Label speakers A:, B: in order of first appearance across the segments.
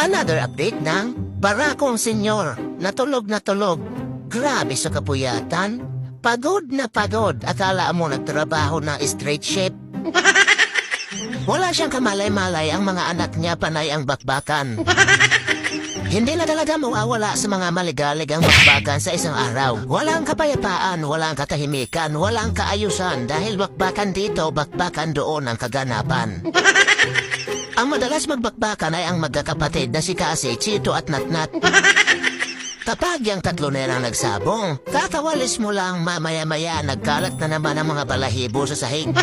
A: Another update ng Barakong Senyor. Natulog na tulog. Grabe sa kapuyatan. Pagod na pagod. Akala mo nagtrabaho ng straight ship. Wala siyang kamalay-malay, ang mga anak niya panay ang bakbakan. Hindi na talaga mawawala sa mga maligalig ang bakbakan sa isang araw. Walang kapayapaan, walang katahimikan, walang kaayusan dahil bakbakan dito, bakbakan doon ang kaganapan. Ang madalas magbakbakan ay ang magkakapatid na si Kasi, Chito at Natnat. Kapag yung tatlo na nagsabong, kakawalis mo lang mamaya-maya nagkalat na naman ang mga balahibo sa sahig.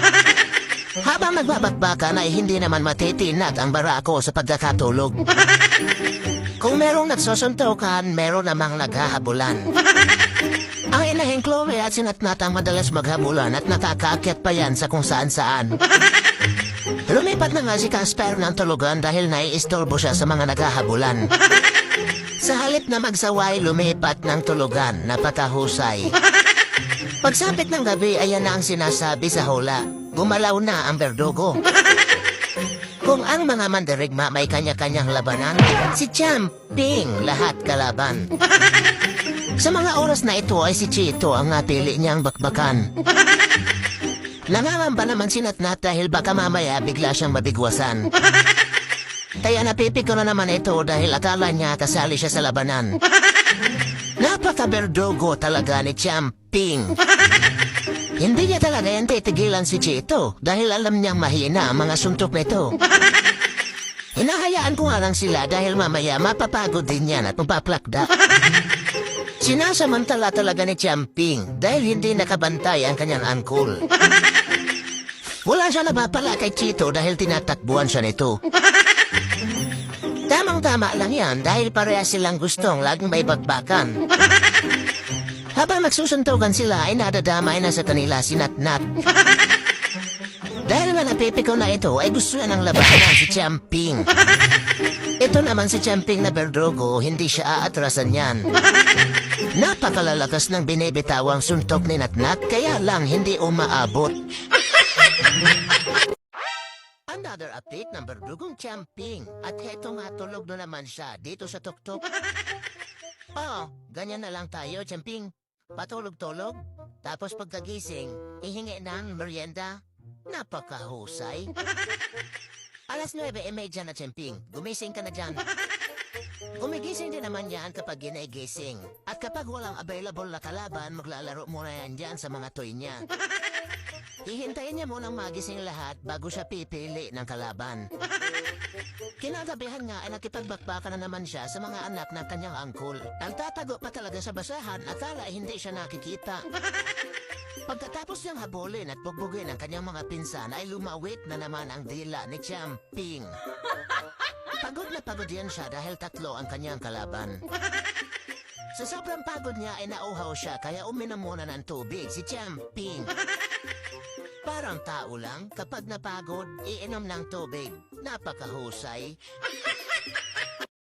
A: Habang nagbabakbakan ay hindi naman matitinat ang barako sa pagkakatulog. Kung merong nagsusuntukan, meron namang naghahabulan. Ang inahing Chloe at si Natnat ang madalas maghabulan at nakakaakyat pa yan sa kung saan-saan. Lumipat na nga si Casper ng tulugan dahil naiistorbo siya sa mga naghahabulan. Sa halip na magsaway, lumipat ng tulugan, napakahusay. Pagsapit ng gabi, ayan na ang sinasabi sa hula. Gumalaw na ang berdugo. Kung ang mga mandirigma may kanya-kanyang labanan, si Champing lahat kalaban. Sa mga oras na ito ay si Chito ang napili niyang bakbakan. Nangangamba naman si Natnat dahil baka mamaya bigla siyang mabigwasan. Kaya napipik ko na naman ito dahil akala niya kasali siya sa labanan. Napaka-berdugo talaga ni Champing. Hindi niya talaga yan titigilan si Chito dahil alam niyang mahina ang mga suntok nito. Hinahayaan ko nga lang sila dahil mamaya mapapagod din yan at mapaplakda. Sinasamantala talaga ni Champing dahil hindi nakabantay ang kanyang angkol. Wala siya napapala kay Chito dahil tinatakbuhan siya nito. Tamang-tama lang yan dahil parehas silang gustong laging may bakbakan. Habang nagsusuntukan sila ay nadadamay na sa kanila si Natnat. Dahil nga napipiko na ito ay gusto na ng labanan si Champing. Ito naman si Champing na berdugo, hindi siya aatrasan yan. Napakalalakas ng binibitawang suntok ni Natnat kaya lang hindi umaabot. Another update ng berdugong Champing. At heto nga tulog na naman siya dito sa tuktok. Oh, ganyan na lang tayo, Champing. Patulog-tulog, tapos pagkagising, ihingi ng merienda. Napakahusay. Alas 9:30 na, Champing. Gumising ka na dyan. Gumigising din naman yan kapag ginigising. At kapag walang available na kalaban, maglalaro muna yan dyan sa mga toy niya. Hihintayin niya munang magising lahat bago siya pipili ng kalaban. Kinagabihan nga ay nakipagbakbaka na naman siya sa mga anak ng kanyang angkol. Nagtatago pa talaga sa basahan, akala hindi siya nakikita. Pagkatapos niyang habulin at bugbugin ang kanyang mga pinsan ay lumawit na naman ang dila ni Champing. Pagod na pagod yan siya dahil tatlo ang kanyang kalaban. Sa sobrang pagod niya ay nauhaw siya kaya uminom muna ng tubig si Champing. Parang tao lang, kapag napagod, iinom ng tubig. Napakahusay.